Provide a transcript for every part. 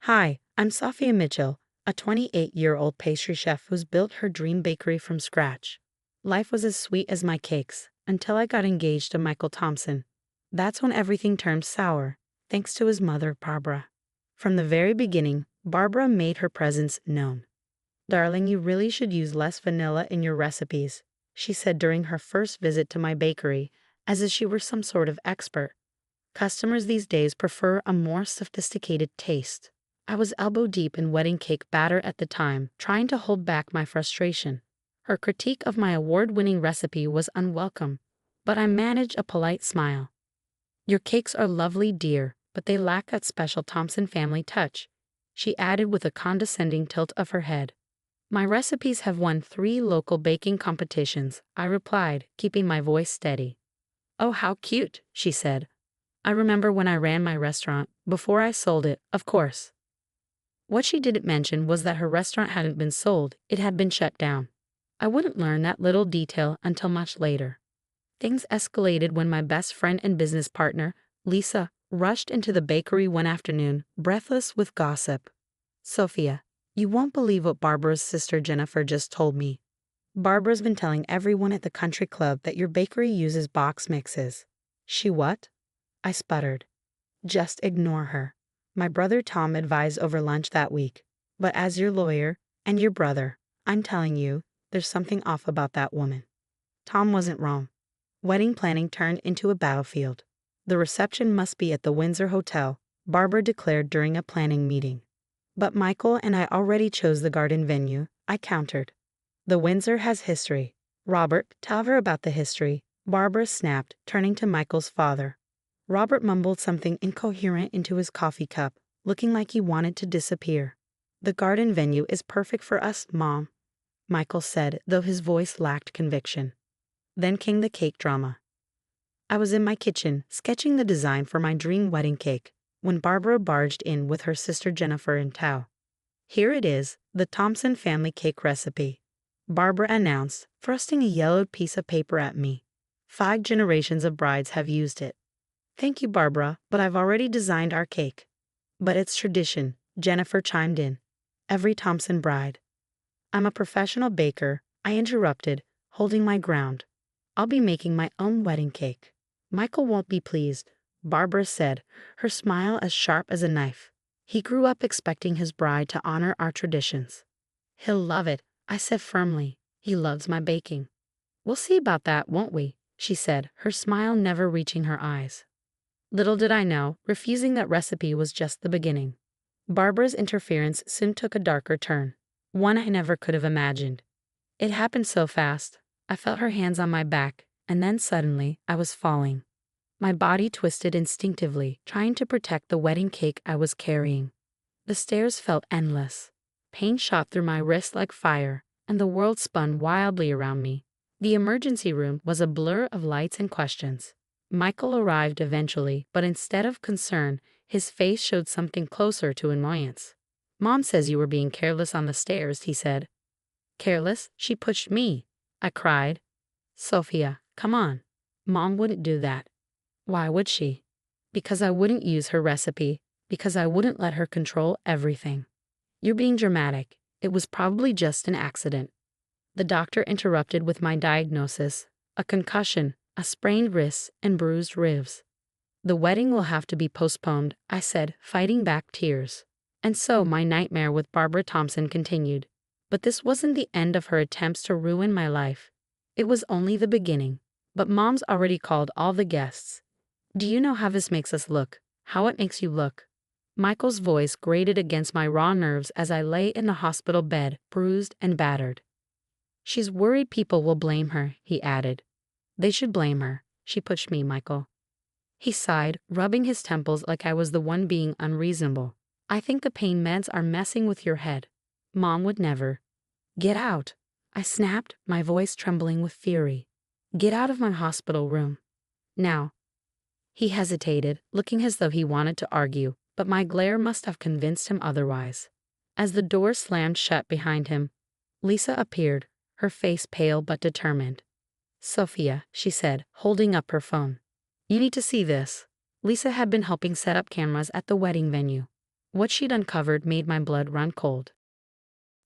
Hi, I'm Sophia Mitchell, a 28-year-old pastry chef who's built her dream bakery from scratch. Life was as sweet as my cakes until I got engaged to Michael Thompson. That's when everything turned sour, thanks to his mother, Barbara. From the very beginning, Barbara made her presence known. "Darling, you really should use less vanilla in your recipes," she said during her first visit to my bakery, as if she were some sort of expert. "Customers these days prefer a more sophisticated taste." I was elbow deep in wedding cake batter at the time, trying to hold back my frustration. Her critique of my award-winning recipe was unwelcome, but I managed a polite smile. "Your cakes are lovely, dear, but they lack that special Thompson family touch," she added with a condescending tilt of her head. "My recipes have won 3 local baking competitions," I replied, keeping my voice steady. "Oh, how cute," she said. "I remember when I ran my restaurant, before I sold it, of course." What she didn't mention was that her restaurant hadn't been sold, it had been shut down. I wouldn't learn that little detail until much later. Things escalated when my best friend and business partner, Lisa, rushed into the bakery one afternoon, breathless with gossip. "Sophia, you won't believe what Barbara's sister Jennifer just told me. Barbara's been telling everyone at the country club that your bakery uses box mixes." "She what?" I sputtered. "Just ignore her. My brother Tom advised over lunch that week. But as your lawyer, and your brother, I'm telling you, there's something off about that woman." Tom wasn't wrong. Wedding planning turned into a battlefield. "The reception must be at the Windsor Hotel," Barbara declared during a planning meeting. "But Michael and I already chose the garden venue," I countered. "The Windsor has history." "Robert, tell her about the history," Barbara snapped, turning to Michael's father. Robert mumbled something incoherent into his coffee cup, looking like he wanted to disappear. "The garden venue is perfect for us, Mom," Michael said, though his voice lacked conviction. Then came the cake drama. I was in my kitchen, sketching the design for my dream wedding cake, when Barbara barged in with her sister Jennifer in tow. "Here it is, the Thompson family cake recipe," Barbara announced, thrusting a yellowed piece of paper at me. "5 generations of brides have used it." "Thank you, Barbara, but I've already designed our cake." "But it's tradition," Jennifer chimed in. "Every Thompson bride." "I'm a professional baker," I interrupted, holding my ground. "I'll be making my own wedding cake." "Michael won't be pleased," Barbara said, her smile as sharp as a knife. "He grew up expecting his bride to honor our traditions." "He'll love it," I said firmly. "He loves my baking." "We'll see about that, won't we?" she said, her smile never reaching her eyes. Little did I know, refusing that recipe was just the beginning. Barbara's interference soon took a darker turn, one I never could have imagined. It happened so fast. I felt her hands on my back, and then suddenly I was falling. My body twisted instinctively, trying to protect the wedding cake I was carrying. The stairs felt endless. Pain shot through my wrist like fire, and the world spun wildly around me. The emergency room was a blur of lights and questions. Michael arrived eventually, but instead of concern, his face showed something closer to annoyance. "Mom says you were being careless on the stairs," he said. "Careless? She pushed me," I cried. "Sophia, come on. Mom wouldn't do that." "Why would she?" "Because I wouldn't use her recipe, because I wouldn't let her control everything." "You're being dramatic. It was probably just an accident." The doctor interrupted with my diagnosis: a concussion, a sprained wrist, and bruised ribs. "The wedding will have to be postponed," I said, fighting back tears. And so my nightmare with Barbara Thompson continued. But this wasn't the end of her attempts to ruin my life. It was only the beginning. "But Mom's already called all the guests. Do you know how this makes us look? How it makes you look?" Michael's voice grated against my raw nerves as I lay in the hospital bed, bruised and battered. "She's worried people will blame her," he added. "They should blame her. She pushed me, Michael." He sighed, rubbing his temples like I was the one being unreasonable. "I think the pain meds are messing with your head. Mom would never." "Get out," I snapped, my voice trembling with fury. "Get out of my hospital room. Now." He hesitated, looking as though he wanted to argue, but my glare must have convinced him otherwise. As the door slammed shut behind him, Lisa appeared, her face pale but determined. "Sophia," she said, holding up her phone. "You need to see this." Lisa had been helping set up cameras at the wedding venue. What she'd uncovered made my blood run cold.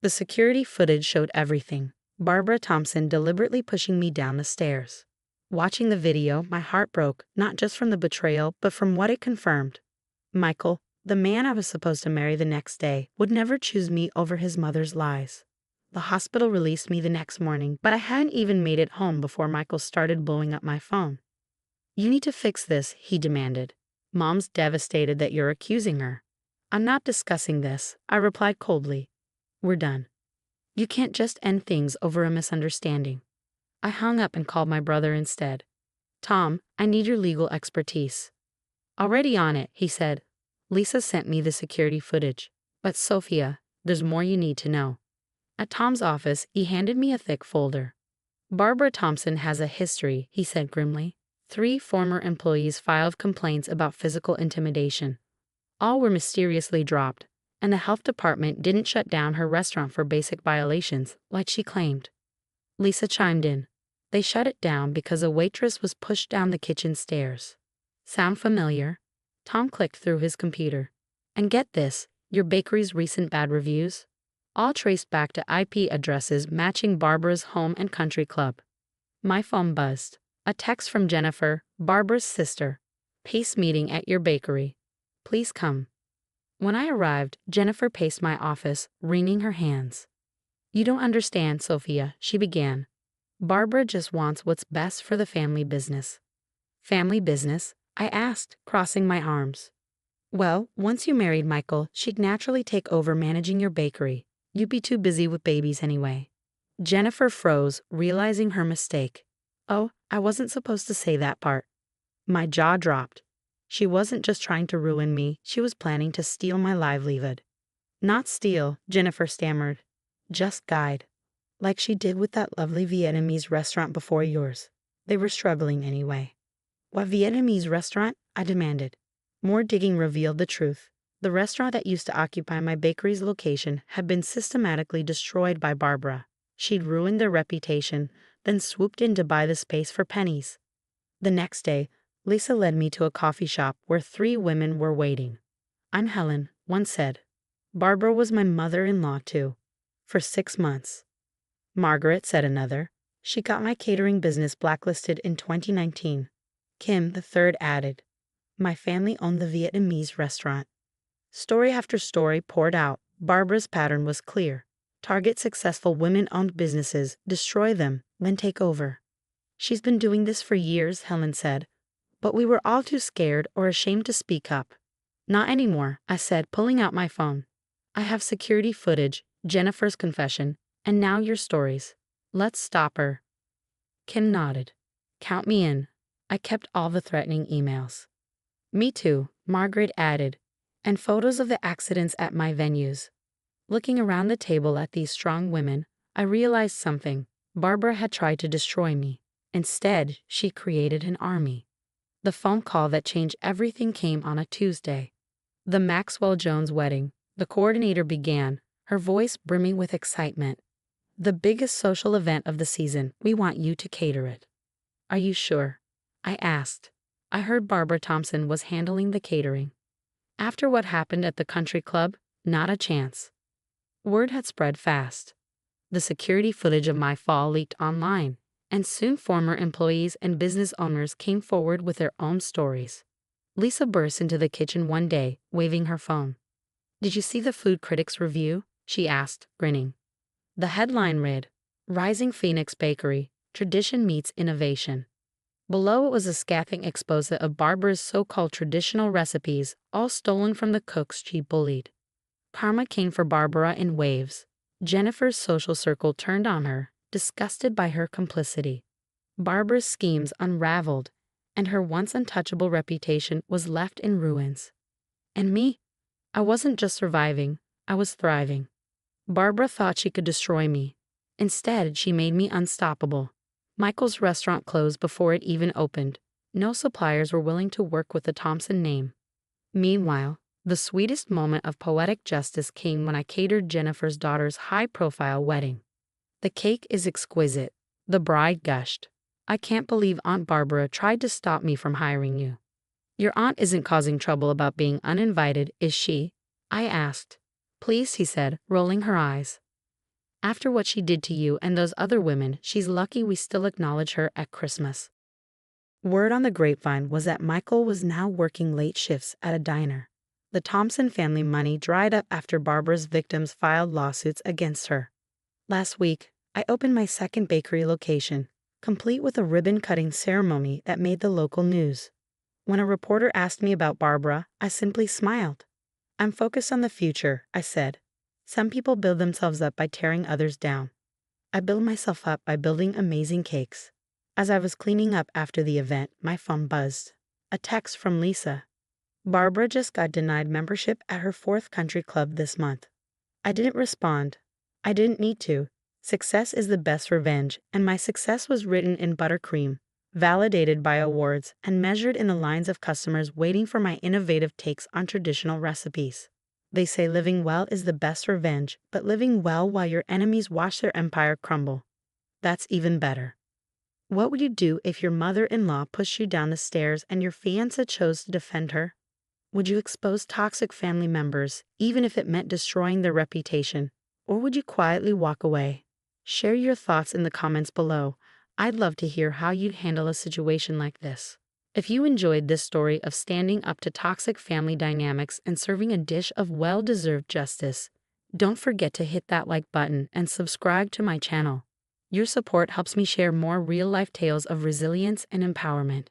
The security footage showed everything. Barbara Thompson deliberately pushing me down the stairs. Watching the video, my heart broke, not just from the betrayal, but from what it confirmed. Michael, the man I was supposed to marry the next day, would never choose me over his mother's lies. The hospital released me the next morning, but I hadn't even made it home before Michael started blowing up my phone. "You need to fix this," he demanded. "Mom's devastated that you're accusing her." "I'm not discussing this," I replied coldly. "We're done. You can't just end things over a misunderstanding." I hung up and called my brother instead. "Tom, I need your legal expertise." "Already on it," he said. "Lisa sent me the security footage. But Sophia, there's more you need to know." At Tom's office, he handed me a thick folder. "Barbara Thompson has a history," he said grimly. 3 former employees filed complaints about physical intimidation. All were mysteriously dropped, and the health department didn't shut down her restaurant for basic violations, like she claimed. Lisa chimed in. "They shut it down because a waitress was pushed down the kitchen stairs." "Sound familiar?" Tom clicked through his computer. "And get this, your bakery's recent bad reviews? All traced back to IP addresses matching Barbara's home and country club." My phone buzzed. A text from Jennifer, Barbara's sister. "Pace meeting at your bakery. Please come." When I arrived, Jennifer paced my office, wringing her hands. "You don't understand, Sophia," she began. "Barbara just wants what's best for the family business." "Family business?" I asked, crossing my arms. "Well, once you married Michael, she'd naturally take over managing your bakery. You'd be too busy with babies anyway." Jennifer froze, realizing her mistake. "Oh, I wasn't supposed to say that part." My jaw dropped. She wasn't just trying to ruin me, she was planning to steal my livelihood. "Not steal," Jennifer stammered. "Just guide. Like she did with that lovely Vietnamese restaurant before yours. They were struggling anyway." "What Vietnamese restaurant?" I demanded. More digging revealed the truth. The restaurant that used to occupy my bakery's location had been systematically destroyed by Barbara. She'd ruined their reputation, then swooped in to buy the space for pennies. The next day, Lisa led me to a coffee shop where 3 women were waiting. "I'm Helen," one said. "Barbara was my mother-in-law too. For 6 months. "Margaret," said another. "She got my catering business blacklisted in 2019. "Kim," the third added. "My family owned the Vietnamese restaurant." Story after story poured out. Barbara's pattern was clear. Target successful women-owned businesses, destroy them, then take over. "She's been doing this for years," Helen said. "But we were all too scared or ashamed to speak up." "Not anymore," I said, pulling out my phone. "I have security footage, Jennifer's confession, and now your stories. Let's stop her." Kim nodded. "Count me in." I kept all the threatening emails. "Me too," Margaret added, "and photos of the accidents at my venues." Looking around the table at these strong women, I realized something. Barbara had tried to destroy me. Instead, she created an army. The phone call that changed everything came on a Tuesday. The Maxwell Jones wedding. The coordinator began, her voice brimming with excitement. "The biggest social event of the season. We want you to cater it." "Are you sure?" I asked. I heard Barbara Thompson was handling the catering. After what happened at the country club, not a chance. Word had spread fast. The security footage of my fall leaked online, and soon former employees and business owners came forward with their own stories. Lisa burst into the kitchen one day, waving her phone. "Did you see the food critics' review?" she asked, grinning. The headline read, "Rising Phoenix Bakery, Tradition Meets Innovation." Below it was a scathing expose of Barbara's so-called traditional recipes, all stolen from the cooks she bullied. Karma came for Barbara in waves. Jennifer's social circle turned on her, disgusted by her complicity. Barbara's schemes unraveled, and her once untouchable reputation was left in ruins. And me? I wasn't just surviving, I was thriving. Barbara thought she could destroy me. Instead, she made me unstoppable. Michael's restaurant closed before it even opened. No suppliers were willing to work with the Thompson name. Meanwhile, the sweetest moment of poetic justice came when I catered Jennifer's daughter's high-profile wedding. "The cake is exquisite," the bride gushed. "I can't believe Aunt Barbara tried to stop me from hiring you." "Your aunt isn't causing trouble about being uninvited, is she?" I asked. Please, he said, rolling her eyes. After what she did to you and those other women, she's lucky we still acknowledge her at Christmas. Word on the grapevine was that Michael was now working late shifts at a diner. The Thompson family money dried up after Barbara's victims filed lawsuits against her. Last week, I opened my second bakery location, complete with a ribbon-cutting ceremony that made the local news. When a reporter asked me about Barbara, I simply smiled. I'm focused on the future, I said. Some people build themselves up by tearing others down. I build myself up by building amazing cakes. As I was cleaning up after the event, my phone buzzed. A text from Lisa. Barbara just got denied membership at her fourth country club this month. I didn't respond. I didn't need to. Success is the best revenge, and my success was written in buttercream, validated by awards, and measured in the lines of customers waiting for my innovative takes on traditional recipes. They say living well is the best revenge, but living well while your enemies watch their empire crumble. That's even better. What would you do if your mother-in-law pushed you down the stairs and your fiancé chose to defend her? Would you expose toxic family members, even if it meant destroying their reputation? Or would you quietly walk away? Share your thoughts in the comments below. I'd love to hear how you'd handle a situation like this. If you enjoyed this story of standing up to toxic family dynamics and serving a dish of well-deserved justice, don't forget to hit that like button and subscribe to my channel. Your support helps me share more real-life tales of resilience and empowerment.